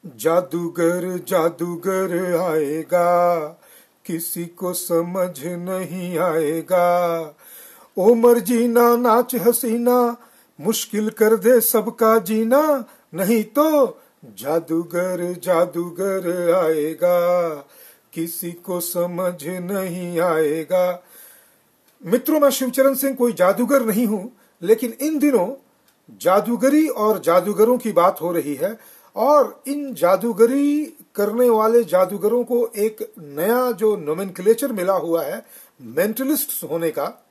जादूगर जादूगर आएगा, किसी को समझ नहीं आएगा। ओ मर्जीना नाच हसीना, मुश्किल कर दे सबका जीना। नहीं तो जादूगर जादूगर आएगा, किसी को समझ नहीं आएगा। मित्रों, मैं शिवचरण सिंह कोई जादूगर नहीं हूं, लेकिन इन दिनों जादूगरी और जादूगरों की बात हो रही है और इन जादूगरी करने वाले जादूगरों को एक नया जो नोमेनक्लेचर मिला हुआ है मेंटलिस्ट होने का,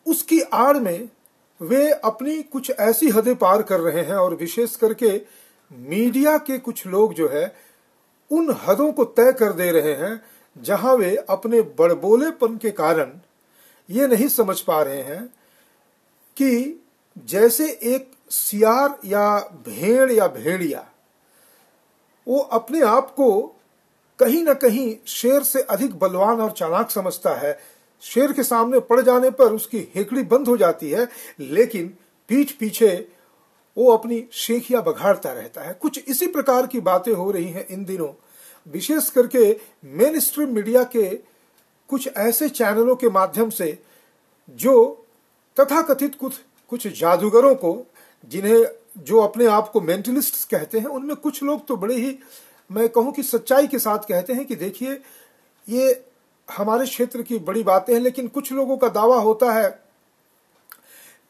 उसकी आड़ में वे अपनी कुछ ऐसी हदें पार कर रहे हैं और विशेष करके मीडिया के कुछ लोग जो है उन हदों को तय कर दे रहे हैं जहां वे अपने बड़बोलेपन के कारण ये नहीं समझ पा रहे हैं कि जैसे एक सियार या भेड़ या भेड़िया वो अपने आप को कहीं ना कहीं शेर से अधिक बलवान और चालाक समझता है। शेर के सामने पड़ जाने पर उसकी हेकड़ी बंद हो जाती है, लेकिन पीठ पीछे वो अपनी शेखिया बघाड़ता रहता है। कुछ इसी प्रकार की बातें हो रही हैं इन दिनों, विशेष करके मेन स्ट्रीम मीडिया के कुछ ऐसे चैनलों के माध्यम से जो तथाकथित कुछ जादूगरों को, जिन्हें जो अपने आप को मेंटलिस्ट कहते हैं, उनमें कुछ लोग तो बड़े ही, मैं कहूं कि सच्चाई के साथ कहते हैं कि देखिए ये हमारे क्षेत्र की बड़ी बातें हैं। लेकिन कुछ लोगों का दावा होता है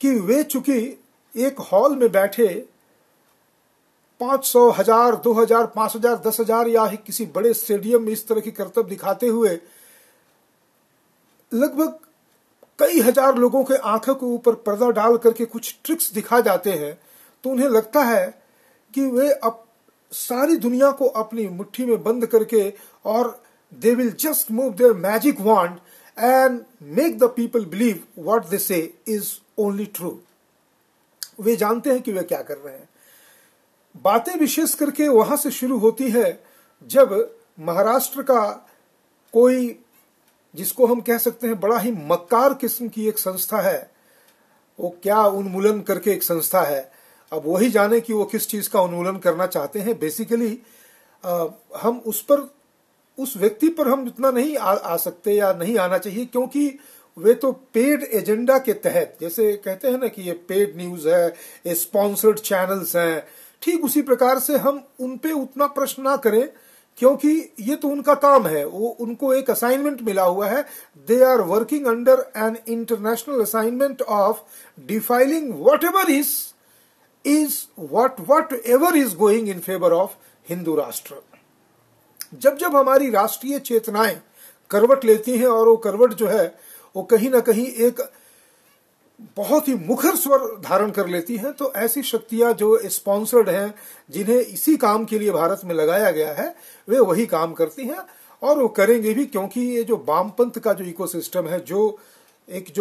कि वे चूंकि एक हॉल में बैठे 500, 1000, 2000, 5000, 10,000 या किसी बड़े स्टेडियम में इस तरह की करतब दिखाते हुए लगभग कई हजार लोगों के आंखों के ऊपर पर्दा डाल करके कुछ ट्रिक्स दिखा जाते हैं, तो उन्हें लगता है कि वे अब सारी दुनिया को अपनी मुट्ठी में बंद करके और they will just move their magic wand and make the people believe what they say is only true. वे जानते हैं कि वे क्या कर रहे हैं। बातें विशेष करके वहां से शुरू होती है जब महाराष्ट्र का कोई, जिसको हम कह सकते हैं बड़ा ही मक्कार किस्म की एक संस्था है, वो क्या उन्मूलन करके एक संस्था है, अब वही जाने कि वो किस चीज का उन्मूलन करना चाहते हैं। बेसिकली हम उस व्यक्ति पर हम इतना नहीं आ सकते या नहीं आना चाहिए, क्योंकि वे तो पेड एजेंडा के तहत, जैसे कहते हैं ना कि ये पेड न्यूज है, ये स्पॉन्सर्ड चैनल्स हैं, ठीक उसी प्रकार से हम उन पे उतना प्रश्न ना करें, क्योंकि ये तो उनका काम है। वो उनको एक असाइनमेंट मिला हुआ है। They are working under an international assignment of defiling whatever is going in favour of Hindu Rashtra. जब जब हमारी राष्ट्रीय चेतनाएं करवट लेती हैं और वो करवट जो है वो कहीं ना कहीं एक बहुत ही मुखर स्वर धारण कर लेती हैं, तो ऐसी शक्तियां जो स्पॉन्सर्ड हैं, जिन्हें इसी काम के लिए भारत में लगाया गया है, वे वही काम करती हैं और वो करेंगे भी, क्योंकि ये जो वामपंथ का जो इकोसिस्टम है, जो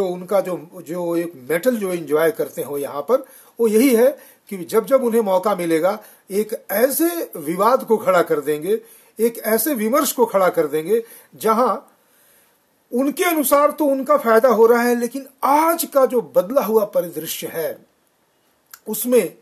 उनका जो एक मेटल जो एंजॉय करते हो यहाँ पर, वो यही है कि जब जब उन्हें मौका मिलेगा एक ऐसे विवाद को खड़ा कर देंगे, एक ऐसे विमर्श को खड़ा कर देंगे जहां उनके अनुसार तो उनका फायदा हो रहा है, लेकिन आज का जो बदला हुआ परिदृश्य है उसमें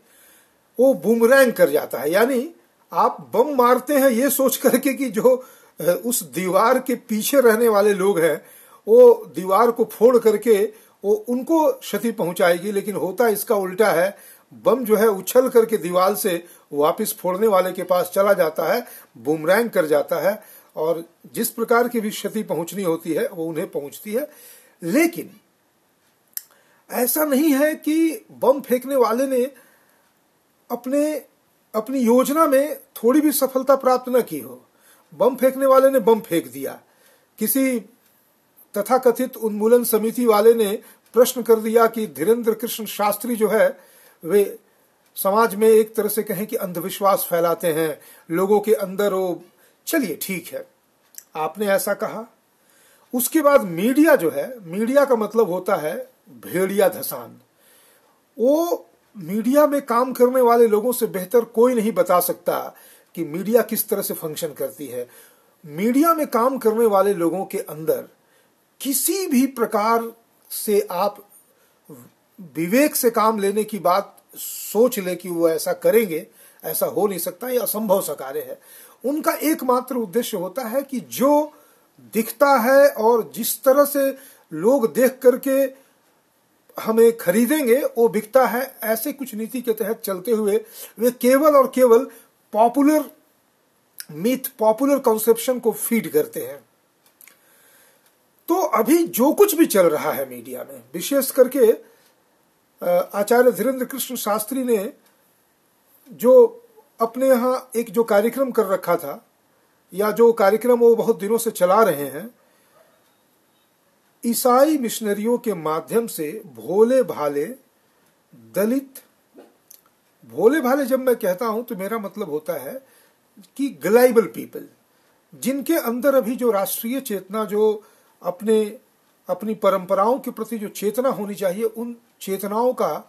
वो बूमरैंग कर जाता है। यानी आप बम मारते हैं ये सोच करके कि जो उस दीवार के पीछे रहने वाले लोग हैं वो दीवार को फोड़ करके वो उनको क्षति पहुंचाएगी, लेकिन होता इसका उल्टा है। बम जो है उछल करके दीवार से वापस फोड़ने वाले के पास चला जाता है, बूमरैंग कर जाता है, और जिस प्रकार की भी क्षति पहुंचनी होती है वो उन्हें पहुंचती है। लेकिन ऐसा नहीं है कि बम फेंकने वाले ने अपनी योजना में थोड़ी भी सफलता प्राप्त न की हो। बम फेंकने वाले ने बम फेंक दिया, किसी तथाकथित उन्मूलन समिति वाले ने प्रश्न कर दिया कि धीरेन्द्र कृष्ण शास्त्री जो है वे समाज में एक तरह से कहें कि अंधविश्वास फैलाते हैं लोगों के अंदर, वो चलिए ठीक है, आपने ऐसा कहा। उसके बाद मीडिया जो है, मीडिया का मतलब होता है भेड़िया धसान। वो मीडिया में काम करने वाले लोगों से बेहतर कोई नहीं बता सकता कि मीडिया किस तरह से फंक्शन करती है। मीडिया में काम करने वाले लोगों के अंदर किसी भी प्रकार से आप विवेक से काम लेने की बात सोच ले कि वो ऐसा करेंगे, ऐसा हो नहीं सकता, ये असंभव सा कार्य है। उनका एकमात्र उद्देश्य होता है कि जो दिखता है और जिस तरह से लोग देख करके हमें खरीदेंगे वो बिकता है, ऐसे कुछ नीति के तहत चलते हुए वे केवल और केवल पॉपुलर मिथ, पॉपुलर कॉन्सेप्शन को फीड करते हैं। तो अभी जो कुछ भी चल रहा है मीडिया में, विशेष करके आचार्य धीरेन्द्र कृष्ण शास्त्री ने जो अपने यहाँ एक जो कार्यक्रम कर रखा था, या जो कार्यक्रम वो बहुत दिनों से चला रहे हैं, ईसाई मिशनरियों के माध्यम से भोले भाले दलित, भोले भाले जब मैं कहता हूं तो मेरा मतलब होता है कि ग्लाइबल पीपल, जिनके अंदर अभी जो राष्ट्रीय चेतना, जो अपनी परंपराओं के प्रति जो चेतना होनी चाहिए, उन चेतनाओं का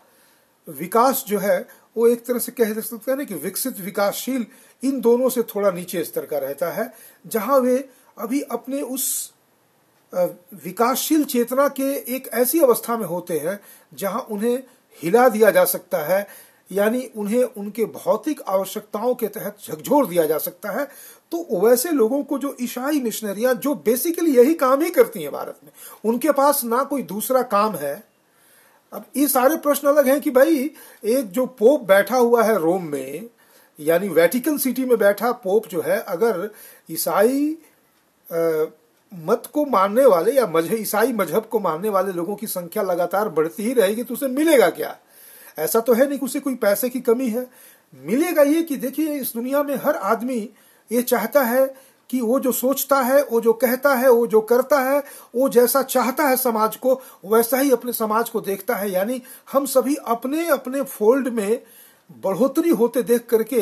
विकास जो है वो एक तरह से कह सकते हैं ना कि विकसित विकासशील, इन दोनों से थोड़ा नीचे स्तर का रहता है, जहां वे अभी अपने उस विकासशील चेतना के एक ऐसी अवस्था में होते हैं जहां उन्हें हिला दिया जा सकता है, यानी उन्हें उनके भौतिक आवश्यकताओं के तहत झकझोर दिया जा सकता है। तो वैसे लोगों को जो ईसाई मिशनरियां, जो बेसिकली यही काम ही करती हैं भारत में, उनके पास ना कोई दूसरा काम है। अब ये सारे प्रश्न अलग हैं कि भाई एक जो पोप बैठा हुआ है रोम में, यानी वेटिकन सिटी में बैठा पोप जो है, अगर ईसाई मत को मानने वाले या ईसाई मजहब को मानने वाले लोगों की संख्या लगातार बढ़ती ही रहेगी तो उसे मिलेगा क्या? ऐसा तो है नहीं कि उसे कोई पैसे की कमी है। मिलेगा ये कि देखिए, इस दुनिया में हर आदमी ये चाहता है कि वो जो सोचता है, वो जो कहता है, वो जो करता है, वो जैसा चाहता है समाज को, वैसा ही अपने समाज को देखता है। यानी हम सभी अपने अपने फोल्ड में बढ़ोतरी होते देख करके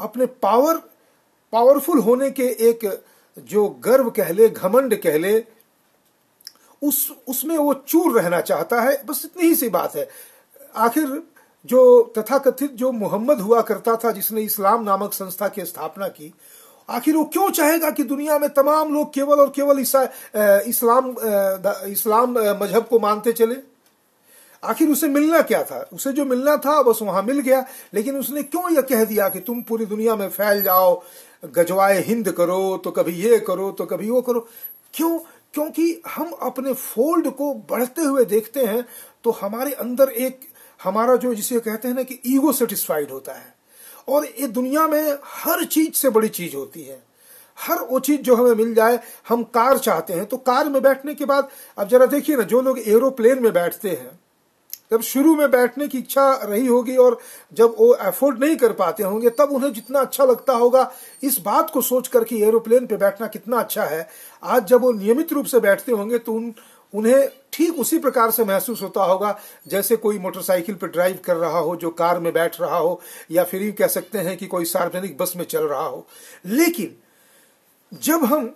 अपने पावरफुल होने के एक जो गर्व कह ले, घमंड कह ले, उसमें वो चूर रहना चाहता है। बस इतनी ही सी बात है। आखिर जो तथाकथित जो मोहम्मद हुआ करता था, जिसने इस्लाम नामक संस्था की स्थापना की, आखिर वो क्यों चाहेगा कि दुनिया में तमाम लोग केवल और केवल इस्लाम मजहब को मानते चले? आखिर उसे मिलना क्या था? उसे जो मिलना था बस वहां मिल गया। लेकिन उसने क्यों यह कह दिया कि तुम पूरी दुनिया में फैल जाओ, गजवाए हिंद करो, तो कभी ये करो तो कभी वो करो? क्यों? क्योंकि हम अपने फोल्ड को बढ़ते हुए देखते हैं तो हमारे अंदर एक, हमारा जो जिसे कहते हैं ना कि ईगो सेटिस्फाइड होता है। और ये दुनिया में हर चीज से बड़ी चीज होती है, हर वो चीज जो हमें मिल जाए। हम कार चाहते हैं तो कार में बैठने के बाद, अब जरा देखिए ना, जो लोग एरोप्लेन में बैठते हैं, जब शुरू में बैठने की इच्छा रही होगी और जब वो अफोर्ड नहीं कर पाते होंगे, तब उन्हें जितना अच्छा लगता होगा इस बात को सोच कर कि एरोप्लेन पे बैठना कितना अच्छा है, आज जब वो नियमित रूप से बैठते होंगे तो उन्हें ठीक उसी प्रकार से महसूस होता होगा जैसे कोई मोटरसाइकिल पर ड्राइव कर रहा हो, जो कार में बैठ रहा हो, या फिर ये कह सकते हैं कि कोई सार्वजनिक बस में चल रहा हो। लेकिन जब हम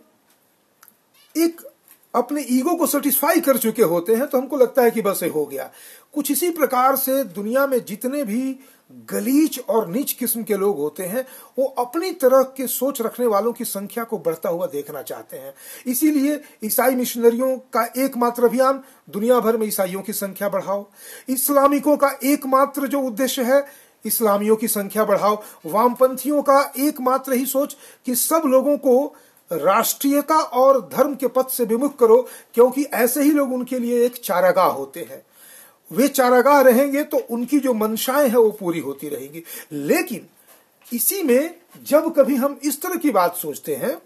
एक अपने ईगो को सेटिस्फाई कर चुके होते हैं तो हमको लगता है कि बस ये हो गया। कुछ इसी प्रकार से दुनिया में जितने भी गलीच और नीच किस्म के लोग होते हैं, वो अपनी तरह के सोच रखने वालों की संख्या को बढ़ता हुआ देखना चाहते हैं। इसीलिए ईसाई मिशनरियों का एकमात्र अभियान, दुनिया भर में ईसाइयों की संख्या बढ़ाओ। इस्लामिकों का एकमात्र जो उद्देश्य है, इस्लामियों की संख्या बढ़ाओ। वामपंथियों का एकमात्र ही सोच कि सब लोगों को राष्ट्रीयता और धर्म के पथ से विमुख करो, क्योंकि ऐसे ही लोग उनके लिए एक चारागाह होते हैं। वे चारागाह रहेंगे तो उनकी जो मंशाएं हैं वो पूरी होती रहेंगी। लेकिन इसी में जब कभी हम इस तरह की बात सोचते हैं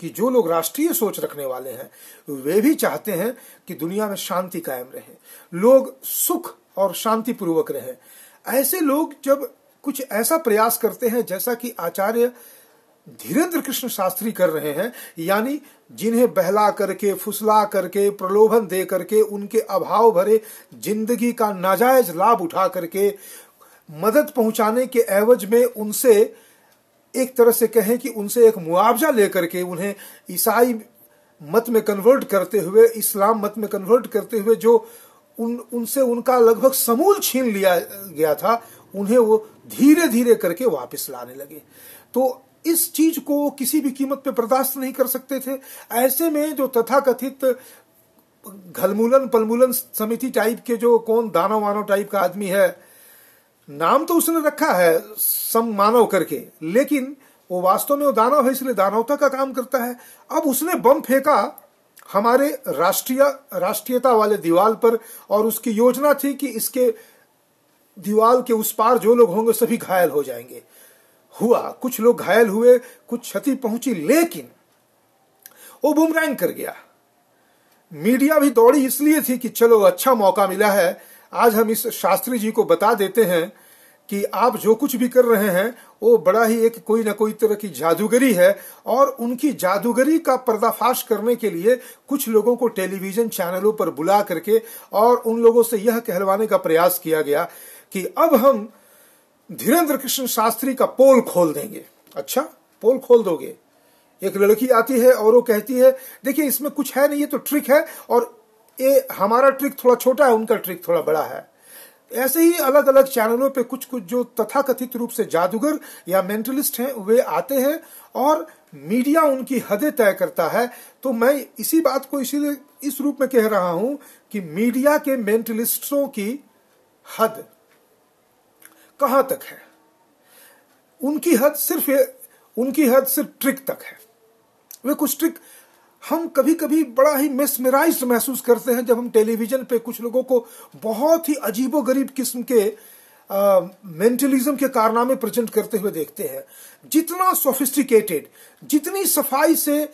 कि जो लोग राष्ट्रीय सोच रखने वाले हैं, वे भी चाहते हैं कि दुनिया में शांति कायम रहे, लोग सुख और शांति पूर्वक रहे, ऐसे लोग जब कुछ ऐसा प्रयास करते हैं जैसा कि आचार्य धीरेन्द्र कृष्ण शास्त्री कर रहे हैं, यानी जिन्हें बहला करके, फुसला करके, प्रलोभन दे करके, उनके अभाव भरे जिंदगी का नाजायज लाभ उठा करके मदद पहुंचाने के एवज में उनसे एक तरह से कहें कि उनसे एक मुआवजा लेकर के उन्हें ईसाई मत में कन्वर्ट करते हुए, इस्लाम मत में कन्वर्ट करते हुए जो उनसे उनका लगभग समूल छीन लिया गया था, उन्हें वो धीरे धीरे करके वापस लाने लगे। तो इस चीज को किसी भी कीमत पे बर्दाश्त नहीं कर सकते थे। ऐसे में जो तथाकथित घलमूलन पलमूलन समिति टाइप के जो कौन दानव वानव टाइप का आदमी है, नाम तो उसने रखा है सम मानव करके, लेकिन वो वास्तव में वो दानव है, इसलिए दानवता का काम करता है। अब उसने बम फेंका हमारे राष्ट्रीयता वाले दीवार पर, और उसकी योजना थी कि इसके दीवार के उस पार जो लोग होंगे सभी घायल हो जाएंगे। हुआ, कुछ लोग घायल हुए, कुछ क्षति पहुंची, लेकिन वो बुमरैंग कर गया। मीडिया भी दौड़ी इसलिए थी कि चलो अच्छा मौका मिला है, आज हम इस शास्त्री जी को बता देते हैं कि आप जो कुछ भी कर रहे हैं वो बड़ा ही एक कोई ना कोई तरह की जादूगरी है। और उनकी जादूगरी का पर्दाफाश करने के लिए कुछ लोगों को टेलीविजन चैनलों पर बुला करके और उन लोगों से यह कहलवाने का प्रयास किया गया कि अब हम धीरेन्द्र कृष्ण शास्त्री का पोल खोल देंगे। अच्छा, पोल खोल दोगे? एक लड़की आती है और वो कहती है देखिए इसमें कुछ है नहीं, ये तो ट्रिक है, और ये हमारा ट्रिक थोड़ा छोटा है, उनका ट्रिक थोड़ा बड़ा है। ऐसे ही अलग अलग चैनलों पे कुछ कुछ जो तथाकथित रूप से जादूगर या मेंटलिस्ट हैं वे आते हैं और मीडिया उनकी हदें तय करता है। तो मैं इसी बात को इसीलिए इस रूप में कह रहा हूं कि मीडिया के मेंटलिस्टों की हद कहां तक है? उनकी हद सिर्फ ट्रिक तक है। वे कुछ ट्रिक, हम कभी कभी बड़ा ही मेस्मराइज्ड महसूस करते हैं जब हम टेलीविजन पे कुछ लोगों को बहुत ही अजीबोगरीब किस्म के मेंटलिज्म के कारनामे प्रेजेंट करते हुए देखते हैं। जितना सोफिस्टिकेटेड, जितनी सफाई से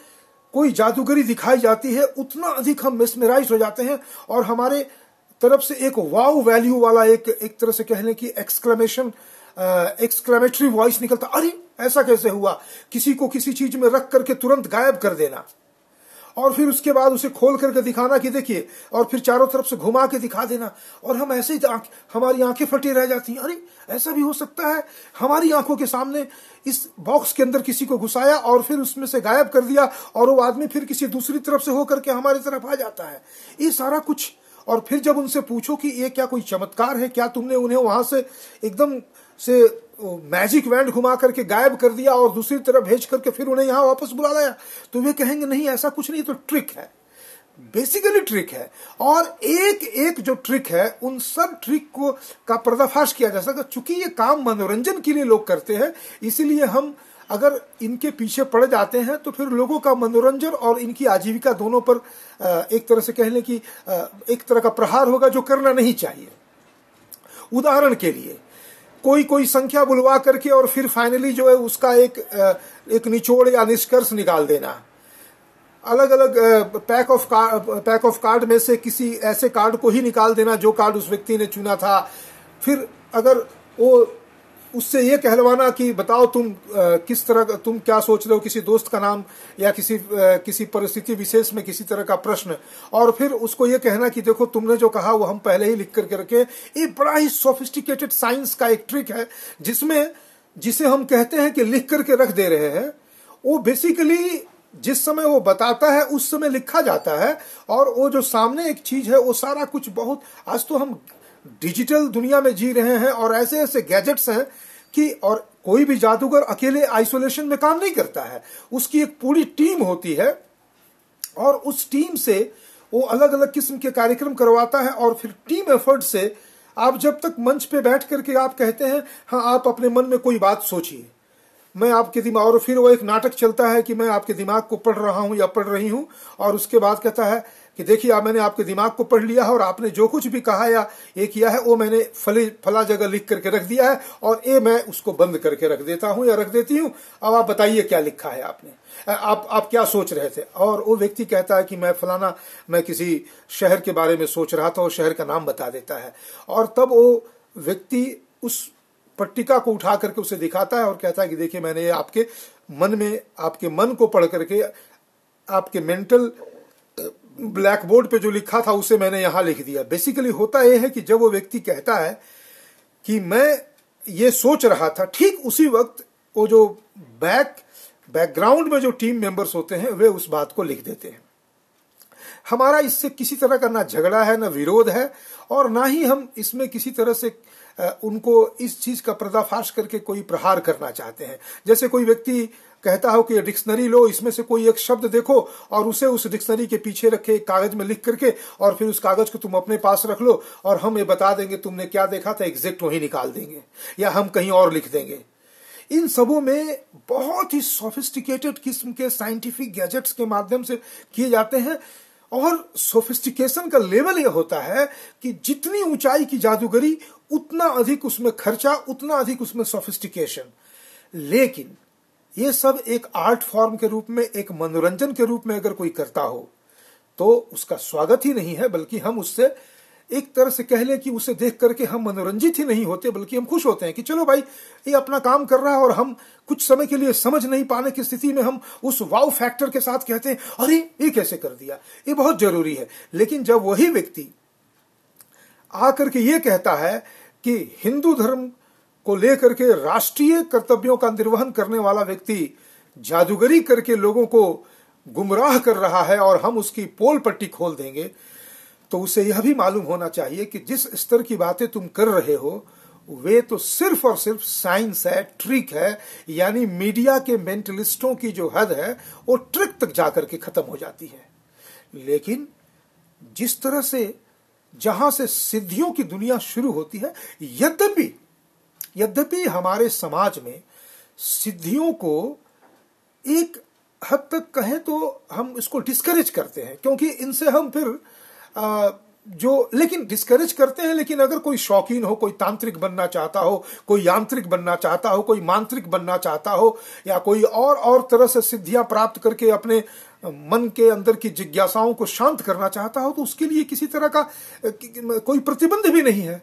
कोई जादूगरी दिखाई जाती है, उतना अधिक हम मेस्मराइज्ड हो जाते हैं और हमारे तरफ से एक वाव वैल्यू वाला एक तरह से कहने की एक्सक्लेमेटरी वॉइस निकलता, अरे ऐसा कैसे हुआ? किसी को किसी चीज में रख करके तुरंत गायब कर देना और फिर उसके बाद उसे खोल करके दिखाना कि देखिए, और फिर चारों तरफ से घुमा के दिखा देना, और हम ऐसे ही हमारी आंखें फटी रह जाती हैं, अरे ऐसा भी हो सकता है? हमारी आंखों के सामने इस बॉक्स के अंदर किसी को घुसाया और फिर उसमें से गायब कर दिया और वो आदमी फिर किसी दूसरी तरफ से होकर के हमारी तरफ आ जाता है। ये सारा कुछ। और फिर जब उनसे पूछो कि ये क्या कोई चमत्कार है, क्या तुमने उन्हें वहां से एकदम से मैजिक वैंड घुमा करके गायब कर दिया और दूसरी तरफ भेज करके फिर उन्हें यहां वापस बुला लाया, तो वे कहेंगे नहीं ऐसा कुछ नहीं, तो ट्रिक है, बेसिकली ट्रिक है। और एक एक जो ट्रिक है उन सब ट्रिक को का पर्दाफाश किया जा सकता। चूंकि ये काम मनोरंजन के लिए लोग करते हैं, इसीलिए हम अगर इनके पीछे पड़ जाते हैं तो फिर लोगों का मनोरंजन और इनकी आजीविका दोनों पर एक तरह से कहने की एक तरह का प्रहार होगा, जो करना नहीं चाहिए। उदाहरण के लिए कोई संख्या बुलवा करके और फिर फाइनली जो है उसका एक निचोड़ या निष्कर्ष निकाल देना, अलग अलग पैक ऑफ कार्ड में से किसी ऐसे कार्ड को ही निकाल देना जो कार्ड उस व्यक्ति ने चुना था। फिर अगर वो उससे ये कहलवाना कि बताओ तुम किस तरह, तुम क्या सोच रहे हो, किसी दोस्त का नाम या किसी परिस्थिति विशेष में किसी तरह का प्रश्न, और फिर उसको ये कहना कि देखो तुमने जो कहा वो हम पहले ही लिख करके रखे। ये बड़ा ही सोफिस्टिकेटेड साइंस का एक ट्रिक है जिसे हम कहते हैं कि लिख करके रख दे रहे हैं। वो बेसिकली जिस समय वो बताता है उस समय लिखा जाता है, और वो जो सामने एक चीज है वो सारा कुछ बहुत, आज तो हम डिजिटल दुनिया में जी रहे हैं और ऐसे ऐसे गैजेट्स हैं कि, और कोई भी जादूगर अकेले आइसोलेशन में काम नहीं करता है, उसकी एक पूरी टीम होती है और उस टीम से वो अलग अलग किस्म के कार्यक्रम करवाता है। और फिर टीम एफर्ट से आप जब तक मंच पे बैठ करके आप कहते हैं हाँ आप अपने मन में कोई बात सोचिए, मैं आपके दिमाग, और फिर वो एक नाटक चलता है कि मैं आपके दिमाग को पढ़ रहा हूं या पढ़ रही हूं, और उसके बाद कहता है कि देखिए आप, मैंने आपके दिमाग को पढ़ लिया है और आपने जो कुछ भी कहा या ये किया है वो मैंने फला जगह लिख करके रख दिया है, और ये मैं उसको बंद करके रख देता हूं या रख देती हूं। अब आप बताइए क्या लिखा है आपने, आप क्या सोच रहे थे? और वो व्यक्ति कहता है कि मैं किसी शहर के बारे में सोच रहा था, और शहर का नाम बता देता है। और तब वो व्यक्ति उस पट्टिका को उठा करके उसे दिखाता है और कहता है कि देखिए मैंने आपके मन को पढ़ करके आपके मेंटल ब्लैक बोर्ड पे जो लिखा था उसे मैंने यहां लिख दिया। बेसिकली होता यह है कि जब वो व्यक्ति कहता है कि मैं ये सोच रहा था, ठीक उसी वक्त वो जो बैकग्राउंड में जो टीम मेंबर्स होते हैं वे उस बात को लिख देते हैं। हमारा इससे किसी तरह का ना झगड़ा है, ना विरोध है, और ना ही हम इसमें किसी तरह से उनको इस चीज का पर्दाफाश करके कोई प्रहार करना चाहते हैं। जैसे कोई व्यक्ति कहता हो कि डिक्शनरी लो, इसमें से कोई एक शब्द देखो और उसे उस डिक्शनरी के पीछे रखे एक कागज में लिख करके और फिर उस कागज को तुम अपने पास रख लो और हम ये बता देंगे तुमने क्या देखा था, एग्जैक्ट वही निकाल देंगे या हम कहीं और लिख देंगे। इन सबों में बहुत ही सोफिस्टिकेटेड किस्म के साइंटिफिक गैजेट्स के माध्यम से किए जाते हैं और सोफिस्टिकेशन का लेवल यह होता है कि जितनी ऊंचाई की जादूगरी उतना अधिक उसमें खर्चा, उतना अधिक उसमें सोफिस्टिकेशन। लेकिन ये सब एक आर्ट फॉर्म के रूप में, एक मनोरंजन के रूप में अगर कोई करता हो तो उसका स्वागत ही नहीं है, बल्कि हम उससे एक तरह से कह लें कि उसे देख करके हम मनोरंजित ही नहीं होते, बल्कि हम खुश होते हैं कि चलो भाई ये अपना काम कर रहा है और हम कुछ समय के लिए समझ नहीं पाने की स्थिति में हम उस वाव फैक्टर के साथ कहते हैं अरे ये कैसे कर दिया, ये बहुत जरूरी है। लेकिन जब वही व्यक्ति आकर के ये कहता है कि हिंदू धर्म को लेकर के राष्ट्रीय कर्तव्यों का निर्वहन करने वाला व्यक्ति जादूगरी करके लोगों को गुमराह कर रहा है और हम उसकी पोल पट्टी खोल देंगे, तो उसे यह भी मालूम होना चाहिए कि जिस स्तर की बातें तुम कर रहे हो वे तो सिर्फ और सिर्फ साइंस है, ट्रिक है। यानी मीडिया के मेंटलिस्टों की जो हद है वो ट्रिक तक जाकर के खत्म हो जाती है। लेकिन जिस तरह से जहां से सिद्धियों की दुनिया शुरू होती है, यद्यपि हमारे समाज में सिद्धियों को एक हद तक कहें तो हम इसको डिस्करेज करते हैं, क्योंकि इनसे हम फिर लेकिन डिस्करेज करते हैं। लेकिन अगर कोई शौकीन हो, कोई तांत्रिक बनना चाहता हो, कोई यांत्रिक बनना चाहता हो, कोई मांत्रिक बनना चाहता हो या कोई और तरह से सिद्धियां प्राप्त करके अपने मन के अंदर की जिज्ञासाओं को शांत करना चाहता हो, तो उसके लिए किसी तरह का कोई प्रतिबंध भी नहीं है।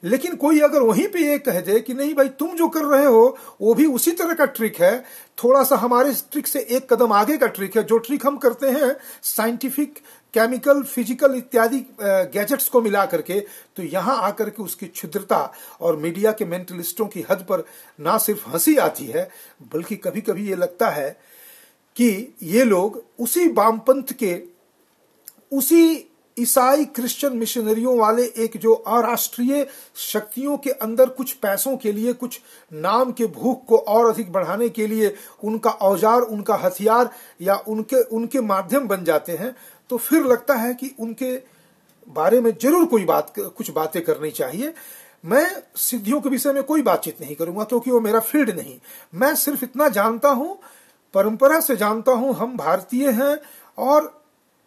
लेकिन कोई अगर वहीं पे ये कह दे कि नहीं भाई तुम जो कर रहे हो वो भी उसी तरह का ट्रिक है, थोड़ा सा हमारे ट्रिक से एक कदम आगे का ट्रिक है, जो ट्रिक हम करते हैं साइंटिफिक, केमिकल, फिजिकल इत्यादि गैजेट्स को मिला करके, तो यहां आकर के उसकी क्षुद्रता और मीडिया के मेंटलिस्टों की हद पर ना सिर्फ हंसी आती है, बल्कि कभी कभी ये लगता है कि ये लोग उसी वामपंथ के, उसी ईसाई क्रिश्चियन मिशनरियों वाले एक जो अराष्ट्रीय शक्तियों के अंदर कुछ पैसों के लिए, कुछ नाम के भूख को और अधिक बढ़ाने के लिए उनका औजार, उनका हथियार या उनके माध्यम बन जाते हैं, तो फिर लगता है कि उनके बारे में जरूर कुछ बातें करनी चाहिए। मैं सिद्धियों के विषय में कोई बातचीत नहीं करूंगा क्योंकि वो मेरा फील्ड नहीं। मैं सिर्फ इतना जानता हूं, परंपरा से जानता हूं, हम भारतीय हैं और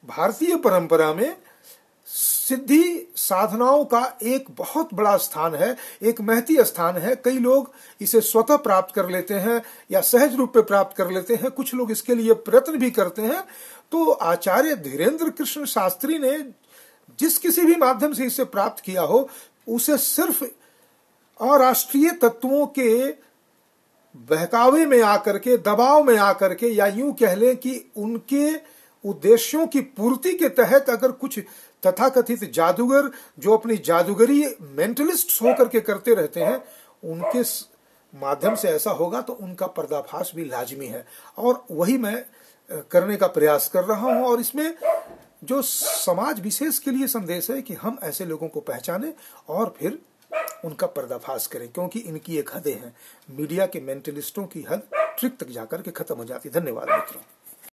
भारतीय परंपरा में सिद्धि साधनाओं का एक बहुत बड़ा स्थान है, एक महती स्थान है। कई लोग इसे स्वतः प्राप्त कर लेते हैं या सहज रूप में प्राप्त कर लेते हैं, कुछ लोग इसके लिए प्रयत्न भी करते हैं। तो आचार्य धीरेन्द्र कृष्ण शास्त्री ने जिस किसी भी माध्यम से इसे प्राप्त किया हो, उसे सिर्फ अराष्ट्रीय तत्वों के बहकावे में आकर के, दबाव में आकर के, या यूं कह लें कि उनके उद्देश्यों की पूर्ति के तहत अगर कुछ तथाकथित जादूगर जो अपनी जादूगरी मेंटलिस्ट होकर के करते रहते हैं, उनके माध्यम से ऐसा होगा तो उनका पर्दाफाश भी लाजमी है। और वही मैं करने का प्रयास कर रहा हूं। और इसमें जो समाज विशेष के लिए संदेश है कि हम ऐसे लोगों को पहचानें और फिर उनका पर्दाफाश करें, क्योंकि इनकी एक हदें हैं। मीडिया के मेंटलिस्टों की हद ट्रिक तक जाकर के खत्म हो जाती। धन्यवाद मित्रों।